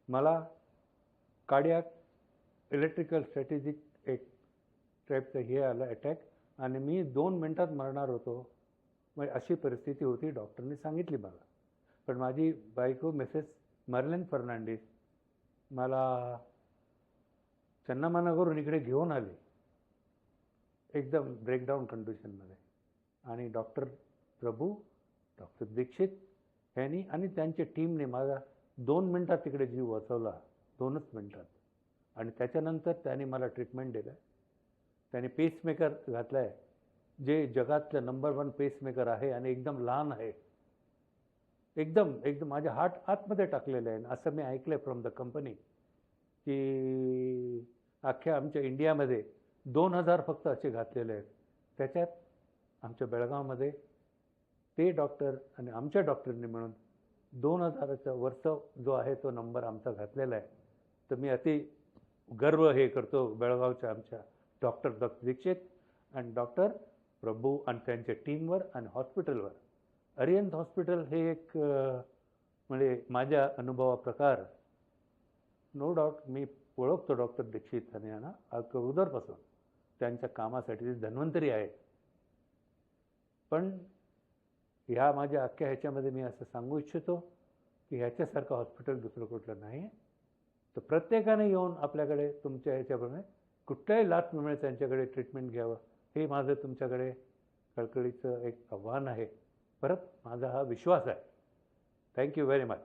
मला cardiac electrical strategic एक टाईपचं हे आलं अटॅक आणि मी 2 मिनिटात मरणार होतो. म्हणजे अशी परिस्थिती होती, डॉक्टरने सांगितली मला. पण माझी बायको मिसेस मर्लिन फर्नांडिस मला चन्नामनावरून इकडे घेऊन आली एकदम ब्रेकडाऊन कंडिशनमध्ये. आणि डॉक्टर प्रभू, डॉक्टर दीक्षित यांनी आणि त्यांच्या टीमने माझा 2 मिनिटात तिकडे जीव वाचवला, 2च मिनिटात. आणि त्याच्यानंतर त्यांनी मला ट्रीटमेंट दिलं. त्यांनी पेसमेकर घातला आहे, जे जगातलं नंबर 1 पेसमेकर आहे आणि एकदम लहान आहे. एकदम एकदम माझ्या हार्ट आतमध्ये टाकलेलं आहे. असं मी ऐकलं आहे फ्रॉम द कंपनी की अख्ख्या आमच्या इंडियामध्ये 2000 फक्त असे घातलेले आहेत. त्याच्यात आमच्या बेळगावमध्ये ते डॉक्टर आणि आमच्या डॉक्टरनी मिळून 2000चा वरचा जो आहे तो नंबर आमचा घातलेला आहे. तर मी अति गर्व हे करतो बेळगावच्या आमच्या डॉक्टर दीक्षित आणि डॉक्टर प्रभू आणि त्यांच्या टीमवर आणि हॉस्पिटलवर. अरिहंत हॉस्पिटल हे एक म्हणजे माझ्या अनुभवाप्रकार नो डाऊट मी ओळखतो डॉक्टर दीक्षित आणि यांना अगोदरपासून. त्यांच्या कामासाठी ते धन्वंतरी आहे. पण ह्या माझ्या अख्ख्या ह्याच्यामध्ये मी असं सांगू इच्छितो की ह्याच्यासारखं हॉस्पिटल दुसरं कुठलं नाही आहे. तर प्रत्येकाने येऊन आपल्याकडे तुमच्या ह्याच्याप्रमाणे कुठल्याही लाच मिळेल त्यांच्याकडे ट्रीटमेंट घ्यावं, हे माझं तुमच्याकडे कळकळीचं एक आव्हान आहे. परत माझा हा विश्वास आहे. Thank you very much.